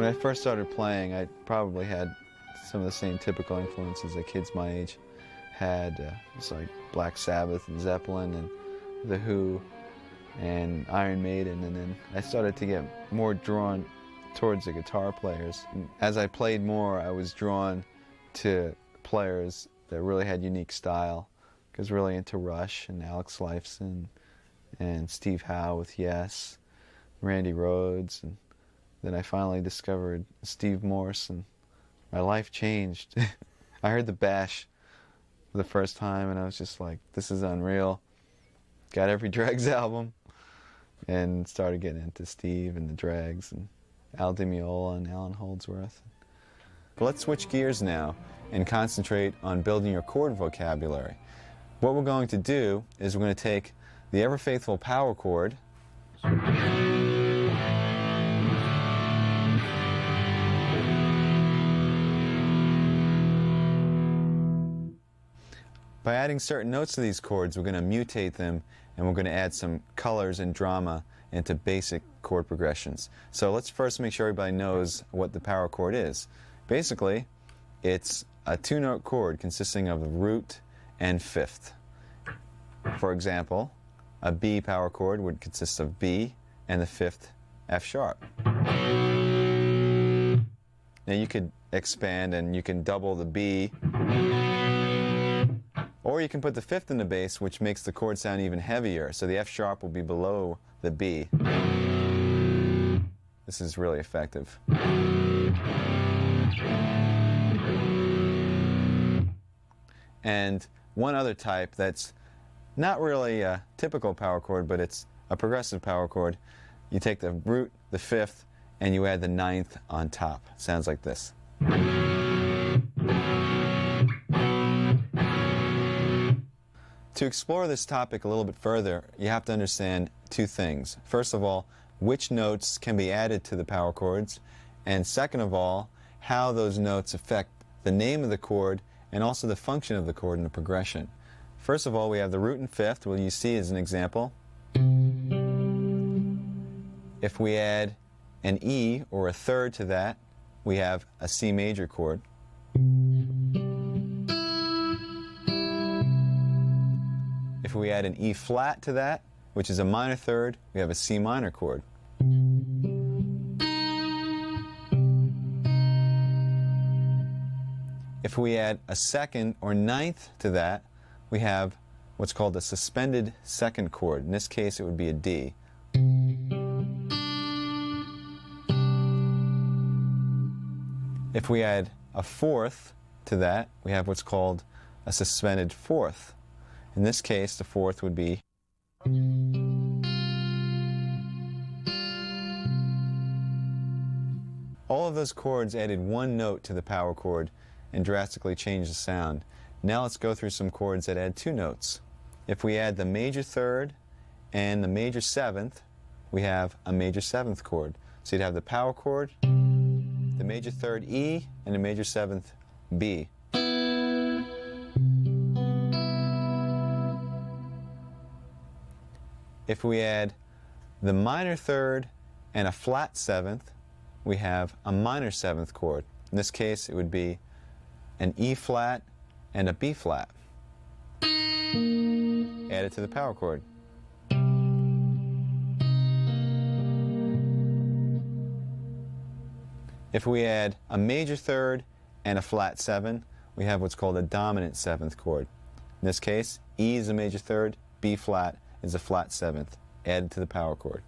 When I first started playing, I probably had some of the same typical influences that kids my age had. It's like Black Sabbath and Zeppelin and The Who and Iron Maiden, and then I started to get more drawn towards the guitar players. And as I played more, I was drawn to players that really had unique style. I was really into Rush and Alex Lifeson and Steve Howe with Yes, Randy Rhoads, and then I finally discovered Steve Morse, and my life changed. I heard the Bash for the first time, and I was just like, this is unreal. Got every Dregs album, and started getting into Steve and the Dregs, and Al Di Meola and Alan Holdsworth. But let's switch gears now and concentrate on building your chord vocabulary. What we're going to do is we're going to take the ever-faithful power chord, by adding certain notes to these chords, we're going to mutate them, and we're going to add some colors and drama into basic chord progressions. So let's first make sure everybody knows what the power chord is. Basically, it's a two-note chord consisting of the root and fifth. For example, a B power chord would consist of B and the fifth F sharp. Now you could expand and you can double the B, or you can put the fifth in the bass, which makes the chord sound even heavier, so the F sharp will be below the B. This is really effective. And one other type that's not really a typical power chord, but it's a progressive power chord. You take the root, the fifth, and you add the ninth on top. It sounds like this. To explore this topic a little bit further, you have to understand two things. First of all, which notes can be added to the power chords, and second of all, how those notes affect the name of the chord and also the function of the chord in the progression. First of all, we have the root and fifth, what you see as an example. If we add an E or a third to that, we have a C major chord. If we add an E flat to that, which is a minor third, we have a C minor chord. If we add a second or ninth to that, we have what's called a suspended second chord. In this case, it would be a D. If we add a fourth to that, we have what's called a suspended fourth. In this case, the fourth would be. All of those chords added one note to the power chord and drastically changed the sound. Now let's go through some chords that add two notes. If we add the major third and the major seventh, we have a major seventh chord. So you'd have the power chord, the major third E, and the major seventh B. If we add the minor third and a flat seventh, we have a minor seventh chord. In this case, it would be an E flat and a B flat. Add it to the power chord. If we add a major third and a flat seven, we have what's called a dominant seventh chord. In this case, E is a major third, B flat is a flat seventh, added to the power chord.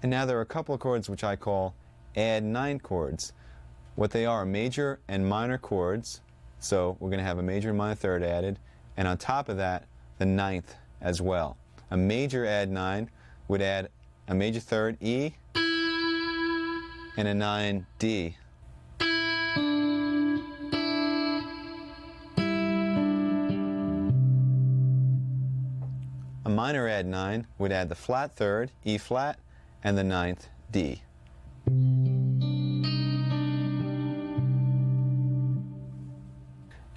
And now there are a couple of chords which I call add nine chords. What they are major and minor chords, so we're going to have a major and minor third added, and on top of that, the ninth as well. A major add nine would add a major third E and a 9 D. A minor add 9 would add the flat third, E flat, and the ninth D.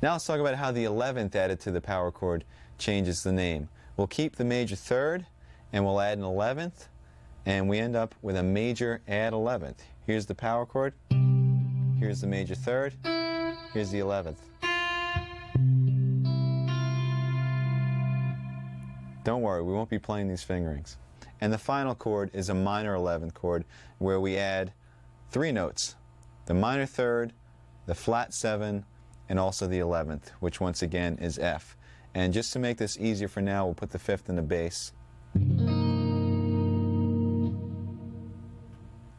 Now let's talk about how the 11th added to the power chord changes the name. We'll keep the major third and we'll add an 11th, and we end up with a major add 11th. Here's the power chord, here's the major third, here's the 11th. Don't worry, we won't be playing these fingerings. And the final chord is a minor 11th chord where we add 3 notes: the minor third, the flat 7, and also the 11th, which once again is F. And just to make this easier for now, we'll put the 5th in the bass.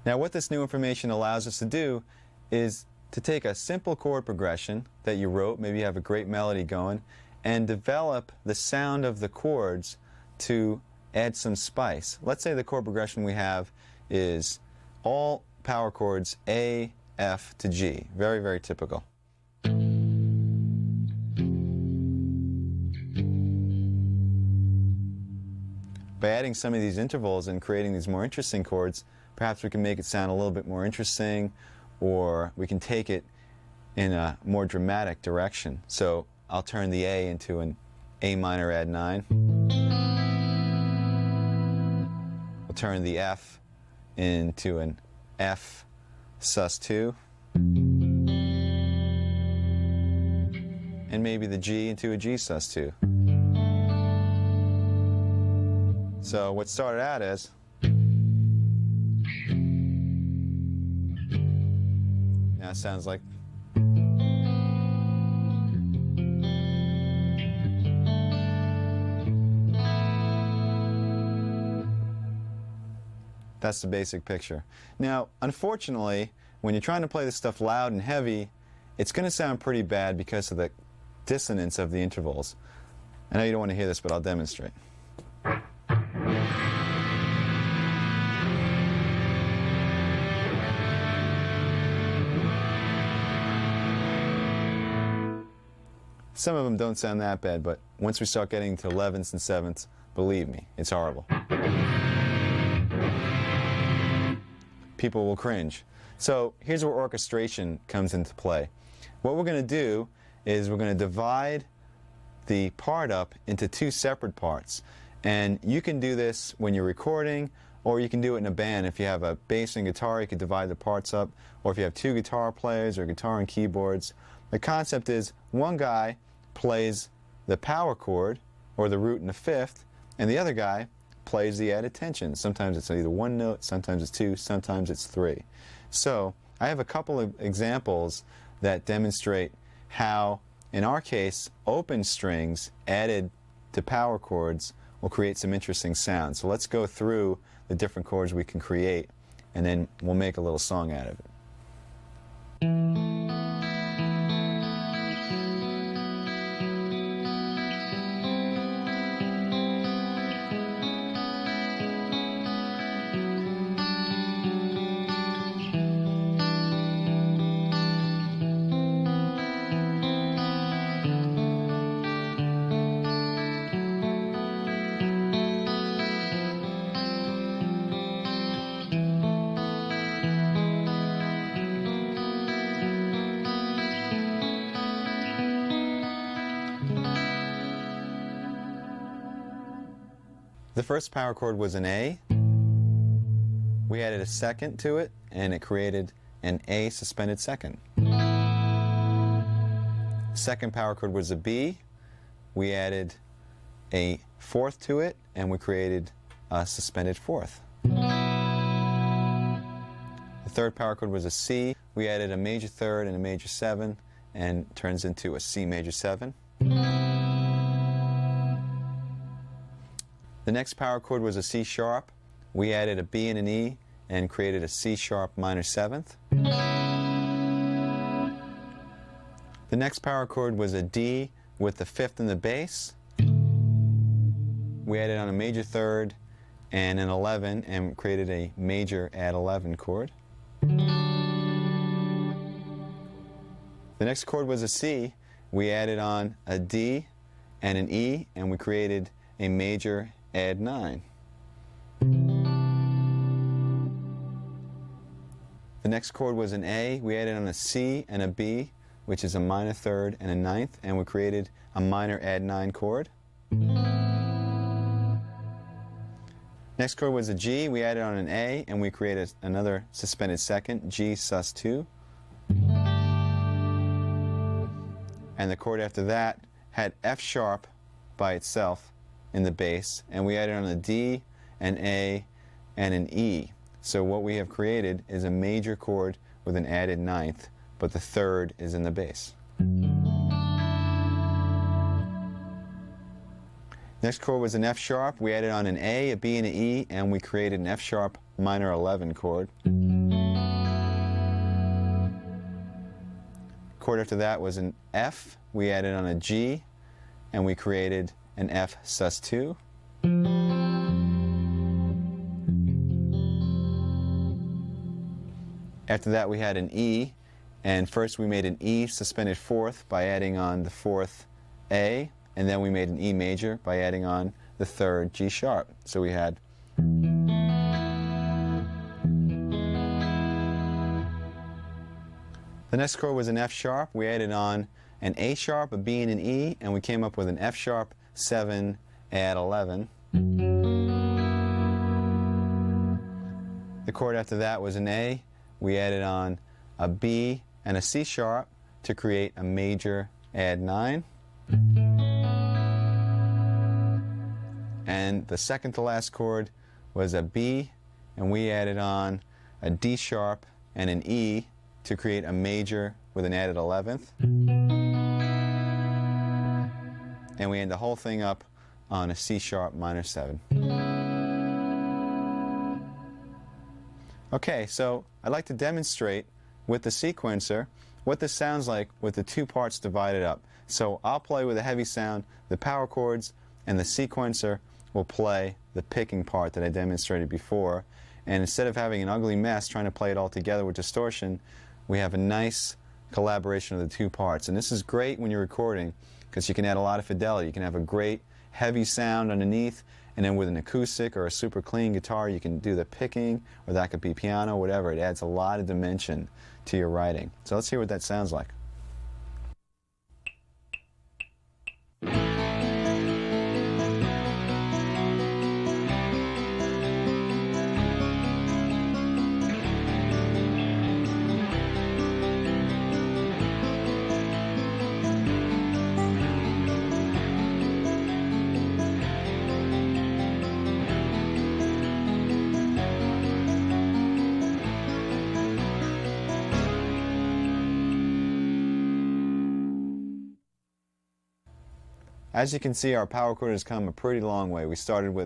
Now what this new information allows us to do is to take a simple chord progression that you wrote, maybe you have a great melody going, and develop the sound of the chords to add some spice. Let's say the chord progression we have is all power chords A, F to G. Very, very typical. By adding some of these intervals and creating these more interesting chords, perhaps we can make it sound a little bit more interesting, or we can take it in a more dramatic direction. So I'll turn the A into an A minor add 9. We'll turn the F into an F sus 2. And maybe the G into a G sus 2. So what started out as now it sounds like that's the basic picture. Now, unfortunately, when you're trying to play this stuff loud and heavy, it's going to sound pretty bad because of the dissonance of the intervals. I know you don't want to hear this, but I'll demonstrate. Some of them don't sound that bad, but once we start getting to 11ths and 7ths, believe me, it's horrible. People will cringe. So here's where orchestration comes into play. What we're going to do is we're going to divide the part up into 2 separate parts. And you can do this when you're recording, or you can do it in a band. If you have a bass and guitar, you can divide the parts up. Or if you have 2 guitar players or guitar and keyboards. The concept is one guy plays the power chord, or the root and the 5th, and the other guy plays the added tension. Sometimes it's either 1 note, sometimes it's 2, sometimes it's 3. So I have a couple of examples that demonstrate how, in our case, open strings added to power chords will create some interesting sounds. So let's go through the different chords we can create, and then we'll make a little song out of it. The first power chord was an A. We added a second to it, and it created an A suspended second. Second power chord was a B. We added a 4th to it, and we created a suspended 4th. The third power chord was a C. We added a major 3rd and a major 7, and it turns into a C major 7. The next power chord was a C sharp. We added a B and an E and created a C sharp minor 7th. The next power chord was a D with the 5th in the bass. We added on a major 3rd and an 11 and created a major add 11 chord. The next chord was a C. We added on a D and an E, and we created a major add 9. The next chord was an A. We added on a C and a B, which is a minor third and a ninth, and we created a minor add 9 chord. Next chord was a G. We added on an A, and we created another suspended second, G sus2. And the chord after that had F sharp by itself in the bass, and we added on a D, an A, and an E. So what we have created is a major chord with an added ninth, but the third is in the bass. Next chord was an F sharp. We added on an A, a B, and an E, and we created an F sharp minor 11 chord. Chord after that was an F. We added on a G, and we created an F sus2. After that we had an E, and first we made an E suspended fourth by adding on the fourth A, and then we made an E major by adding on the third G sharp. So we had the next chord was an F sharp. We added on an A sharp, a B, and an E, and we came up with an F sharp 7 add 11. The chord after that was an A. We added on a B and a C sharp to create a major add 9. And the second to last chord was a B, and we added on a D sharp and an E to create a major with an added 11th. And we end the whole thing up on a C sharp minor 7. Okay, so I'd like to demonstrate with the sequencer what this sounds like with the two parts divided up. So I'll play with a heavy sound, the power chords, and the sequencer will play the picking part that I demonstrated before. And instead of having an ugly mess trying to play it all together with distortion, we have a nice collaboration of the two parts. And this is great when you're recording because you can add a lot of fidelity. You can have a great heavy sound underneath, and then with an acoustic or a super clean guitar you can do the picking, or that could be piano, whatever. It adds a lot of dimension to your writing. So let's hear what that sounds like. As you can see, our power chord has come a pretty long way. We started with